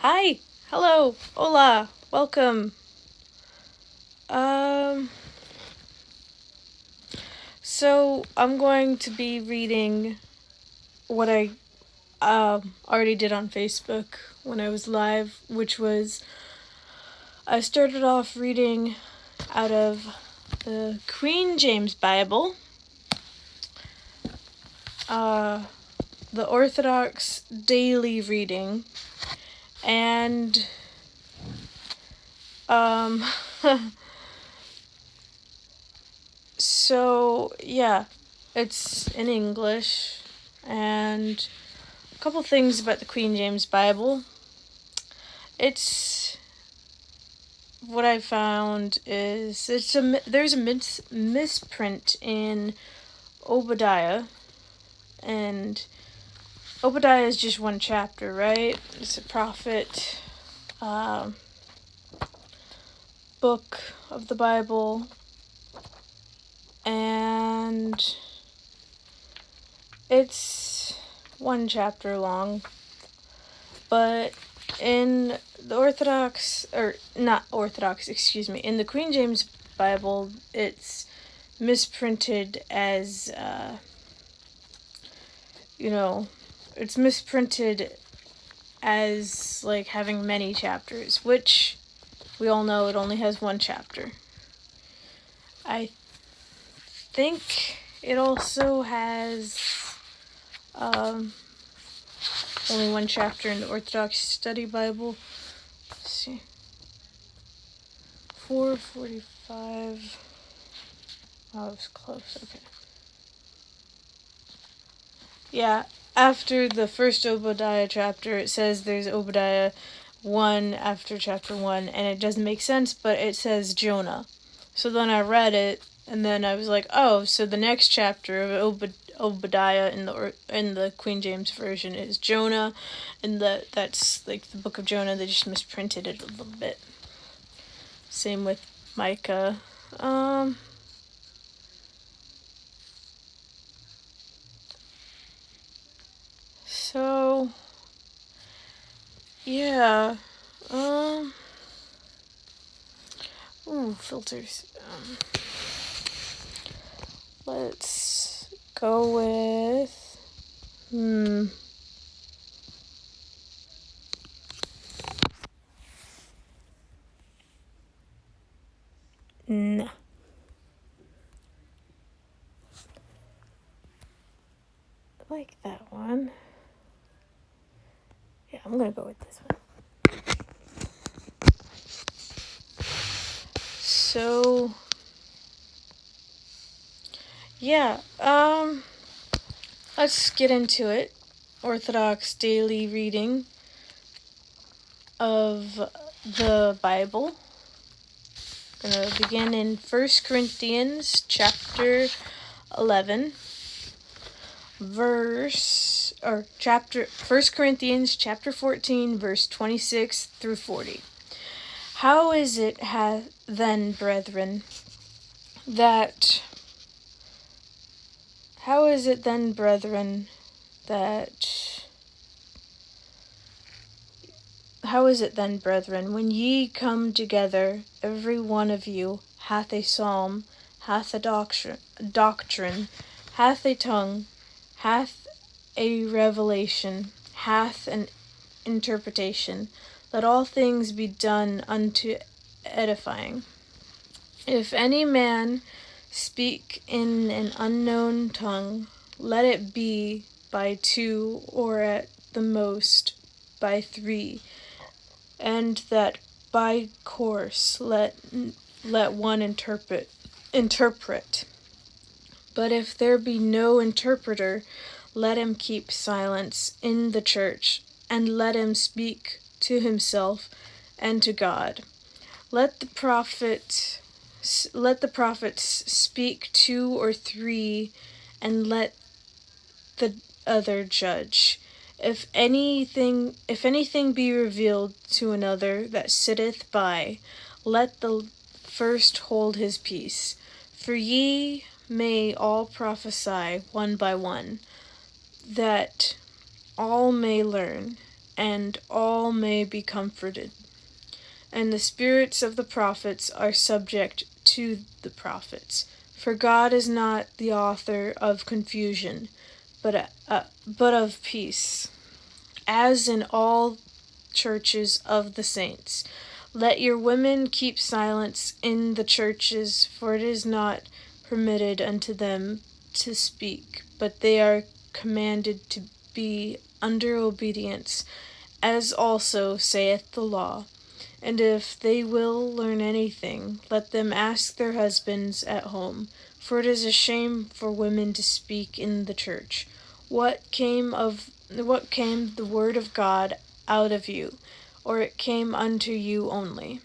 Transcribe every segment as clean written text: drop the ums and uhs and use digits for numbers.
Hi, hello, hola, welcome. So I'm going to be reading what I already did on Facebook when I was live, which was I started off reading out of the Queen James Bible, the Orthodox daily reading, and so yeah, it's in English, and a couple things about the Queen James Bible. It's what I found is there's a misprint in Obadiah, and Obadiah is just one chapter, right? It's a prophet book of the Bible, and it's one chapter long, but in the in the Queen James Bible, it's misprinted as, it's misprinted as, like, having many chapters, which we all know it only has one chapter. I think it also has, only one chapter in the Orthodox Study Bible. Let's see. 445. Oh, it was close. Okay. Yeah, after the first Obadiah chapter, it says there's Obadiah 1 after chapter 1, and it doesn't make sense, but it says Jonah. So then I read it, and then I was like, oh, so the next chapter of Obadiah in the Queen James Version is Jonah, and that's like the book of Jonah. They just misprinted it a little bit. Same with Micah. So yeah. Filters. Let's go with Nah. I like that one. Yeah, I'm gonna go with this one. So yeah, let's get into it. Orthodox daily reading of the Bible. I'm gonna begin in 1 Corinthians chapter 11. 1 Corinthians chapter 14, verse 26 through 40. How is it then, brethren, that when ye come together, every one of you hath a psalm, hath a doctrine, hath a tongue, hath a revelation, hath an interpretation? Let all things be done unto edifying. If any man speak in an unknown tongue, let it be by two, or at the most by three, and that by course let one interpret. But if there be no interpreter, let him keep silence in the church, and let him speak to himself and to God. Let the prophets speak 2 or 3, and let the other judge. If anything be revealed to another that sitteth by, let the first hold his peace. For ye may all prophesy one by one, that all may learn. and all may be comforted. And the spirits of the prophets are subject to the prophets. For God is not the author of confusion, but of peace, as in all churches of the saints. Let your women keep silence in the churches, for it is not permitted unto them to speak, but they are commanded to be under obedience, as also saith the law. And if they will learn anything, let them ask their husbands at home, for it is a shame for women to speak in the church. What came the word of God out of you, or it came unto you only?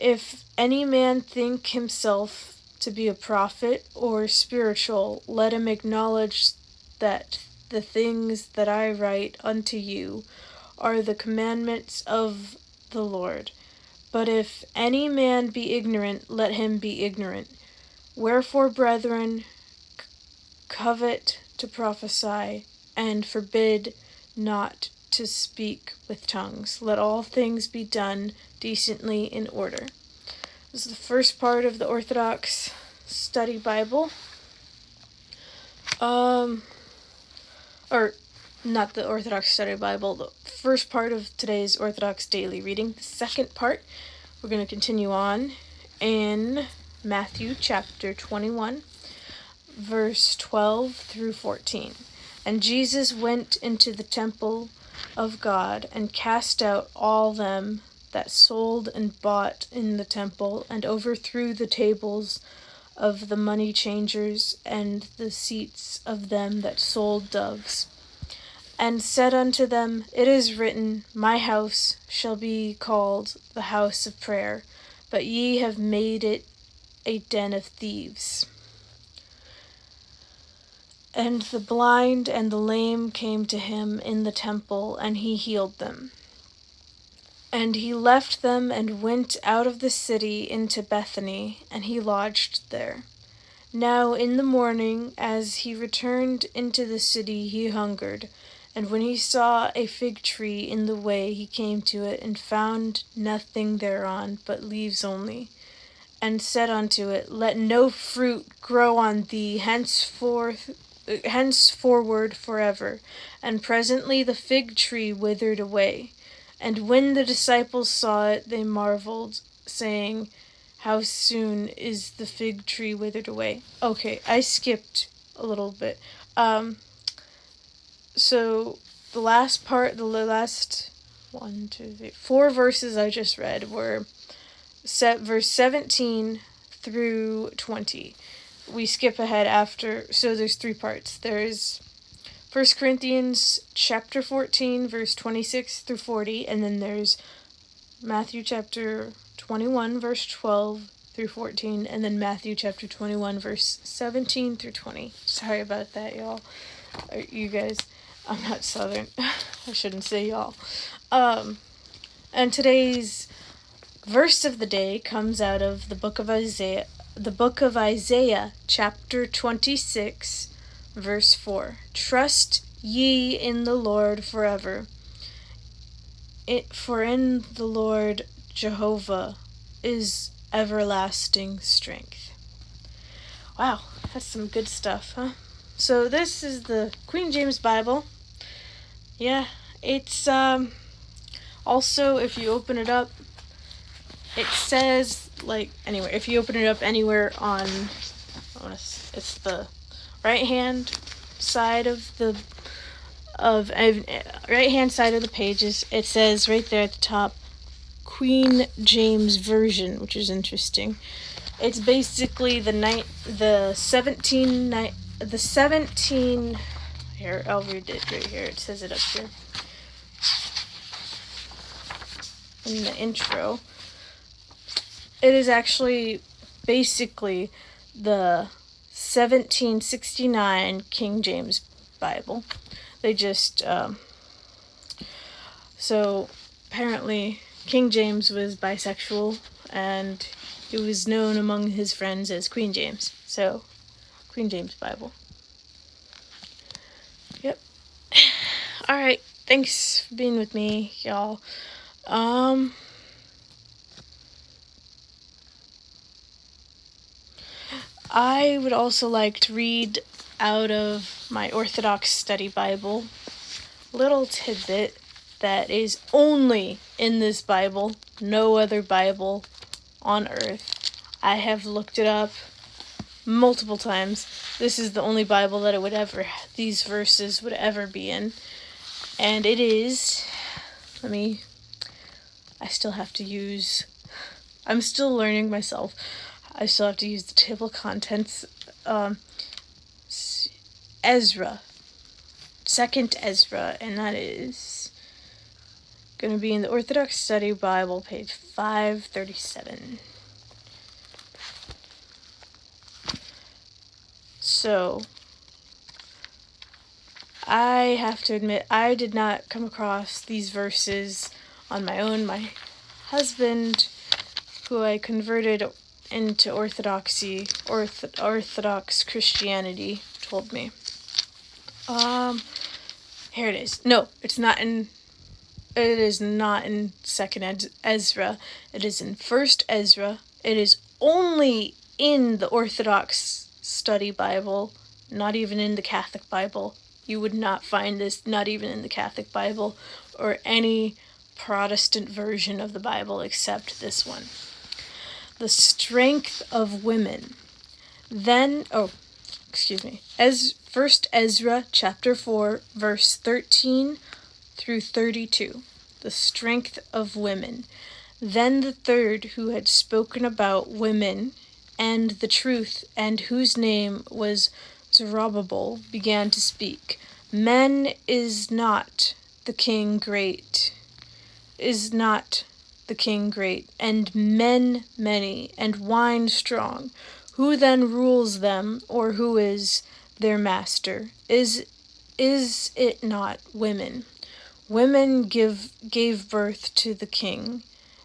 If any man think himself to be a prophet or spiritual, let him acknowledge that the things that I write unto you are the commandments of the Lord. But if any man be ignorant, let him be ignorant. Wherefore, brethren, covet to prophesy, and forbid not to speak with tongues. Let all things be done decently in order. This is the first part of the Orthodox Study Bible. Or not the Orthodox Study Bible, the first part of today's Orthodox Daily Reading. The second part, we're going to continue on in Matthew chapter 21, verse 12 through 14. And Jesus went into the temple of God, and cast out all them that sold and bought in the temple, and overthrew the tables of the money changers and the seats of them that sold doves, and said unto them, It is written, My house shall be called the house of prayer, but ye have made it a den of thieves. And the blind and the lame came to him in the temple, and he healed them. And he left them and went out of the city into Bethany, and he lodged there. Now in the morning, as he returned into the city, he hungered. And when he saw a fig tree in the way, he came to it, and found nothing thereon, but leaves only, and said unto it, Let no fruit grow on thee henceforward forever. And presently the fig tree withered away. And when the disciples saw it, they marveled, saying, How soon is the fig tree withered away? Okay, I skipped a little bit. So the last 4 verses I just read were verse 17 through 20. We skip ahead after, so there's 3 parts. There's 1 Corinthians chapter 14, verse 26 through 40, and then there's Matthew chapter 21, verse 12 through 14, and then Matthew chapter 21, verse 17 through 20. Sorry about that, y'all. You guys, I'm not Southern. I shouldn't say y'all. And today's verse of the day comes out of the book of Isaiah, chapter 26, verse 4. Trust ye in the Lord forever. For in the Lord Jehovah is everlasting strength. Wow, that's some good stuff, huh? So this is the Queen James Bible. Yeah, it's also, if you open it up, it says, if you open it up anywhere on, it's the right-hand side of the right-hand side of the pages, it says right there at the top, Queen James Version, which is interesting. It's basically the 17 here, I'll read it right here. It says it up here in the intro. It is actually basically the 1769 King James Bible. They just, so apparently King James was bisexual, and he was known among his friends as Queen James. So, Queen James Bible. Yep. Alright, thanks for being with me, y'all. I would also like to read out of my Orthodox Study Bible, little tidbit that is only in this Bible, no other Bible on earth. I have looked it up multiple times. This is the only Bible that these verses would ever be in. And it is, I still have to use, I'm still learning myself. I still have to use the table of contents. Ezra. 2nd Ezra, and that is going to be in the Orthodox Study Bible, page 537. So, I have to admit, I did not come across these verses on my own. My husband, who I converted into Orthodox Christianity, told me. Here it is. No, it is not in 2nd Ezra. It is in 1st Ezra. It is only in the Orthodox Study Bible, not even in the Catholic Bible. You would not find this, not even in the Catholic Bible or any Protestant version of the Bible except this one. The strength of women. Then, 1st Ezra chapter 4, verse 13 through 32. The strength of women. Then the third, who had spoken about women and the truth, and whose name was Zerubbabel, began to speak. Men is not the king great, and men many, and wine strong. Who then rules them, or who is their master? Is it not women? Women gave birth to the king,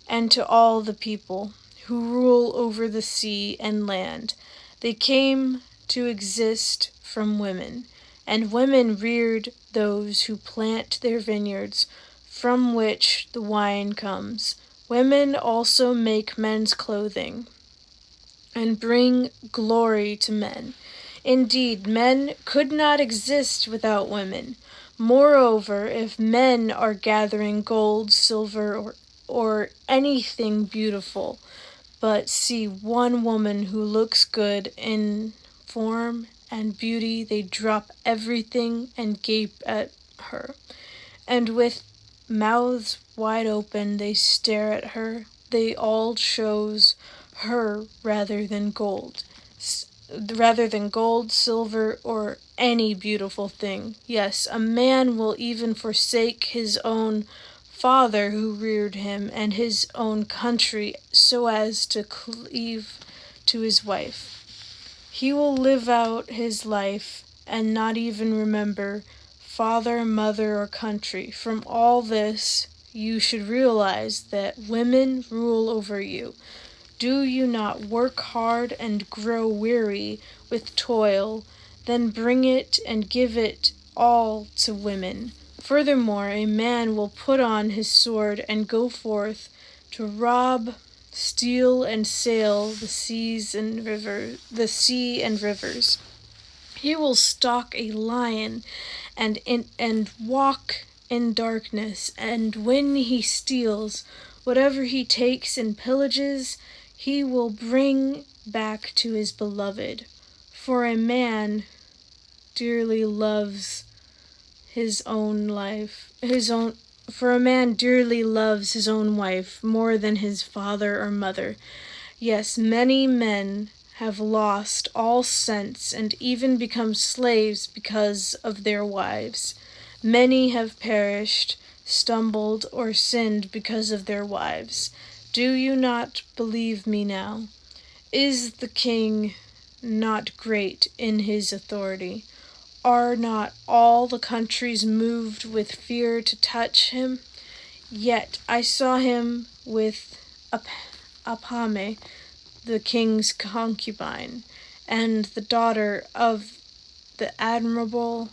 and to all the people who rule over the sea and land. They came to exist from women, and women reared those who plant their vineyards, from which the wine comes. Women also make men's clothing, and bring glory to men. Indeed, men could not exist without women. Moreover, if men are gathering gold, silver, or anything beautiful, but see one woman who looks good in form and beauty, they drop everything and gape at her. And with mouths wide open, they stare at her. They all chose her rather than gold, silver, or any beautiful thing. Yes, a man will even forsake his own father who reared him and his own country so as to cleave to his wife. He will live out his life and not even remember father, mother, or country. From all this, you should realize that women rule over you. Do you not work hard and grow weary with toil? Then bring it and give it all to women. Furthermore, a man will put on his sword and go forth to rob, steal, and sail the sea and rivers. He will stalk a lion and walk in darkness, and when he steals, whatever he takes and pillages, he will bring back to his beloved. For a man dearly loves his own wife more than his father or mother. Yes, many men have lost all sense and even become slaves because of their wives. Many have perished, stumbled, or sinned because of their wives. Do you not believe me now? Is the king not great in his authority? Are not all the countries moved with fear to touch him? Yet I saw him with Apame, the king's concubine, and the daughter of the admirable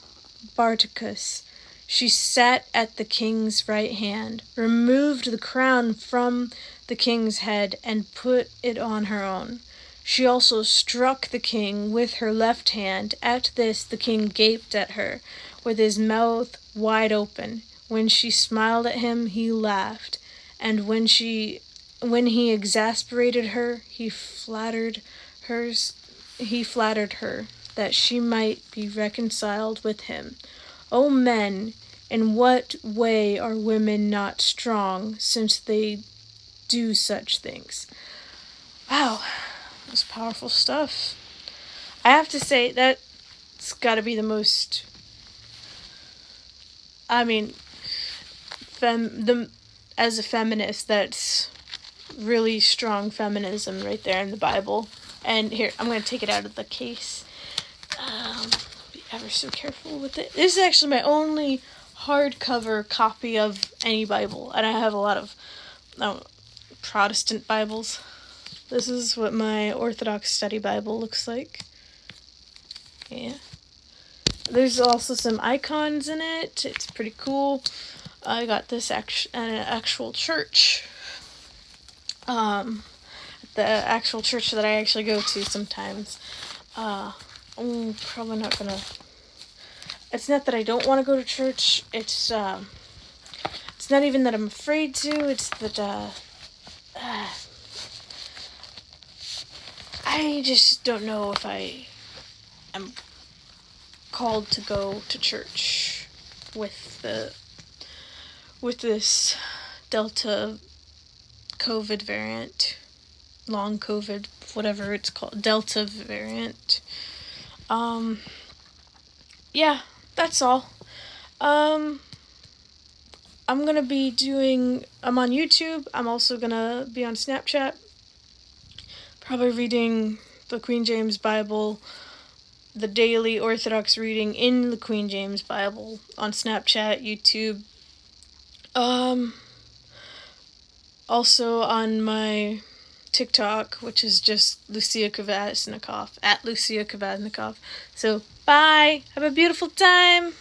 Barticus. She sat at the king's right hand, removed the crown from the king's head, and put it on her own. She also struck the king with her left hand. At this the king gaped at her, with his mouth wide open. When she smiled at him, he laughed, and when he exasperated her, he flattered her that she might be reconciled with him. O men, in what way are women not strong, since they do such things? Wow, that's powerful stuff. I have to say, that's got to be the most, I mean, as a feminist, that's really strong feminism right there in the Bible. And here, I'm going to take it out of the case. Be ever so careful with it. This is actually my only hardcover copy of any Bible, and I have a lot of Protestant Bibles. This is what my Orthodox Study Bible looks like. Yeah. There's also some icons in it. It's pretty cool. I got this at an actual church. The actual church that I actually go to sometimes. I'm probably not gonna. It's not that I don't want to go to church. It's not even that I'm afraid to. It's that I just don't know if I am called to go to church with this Delta COVID variant, long COVID, whatever it's called, Delta variant. Yeah, that's all. I'm on YouTube. I'm also gonna be on Snapchat. Probably reading the Queen James Bible, the daily Orthodox reading in the Queen James Bible on Snapchat, YouTube. Also on my TikTok, which is just Lucia Kvasnikov, at Lucia Kvasnikov. So, bye! Have a beautiful time!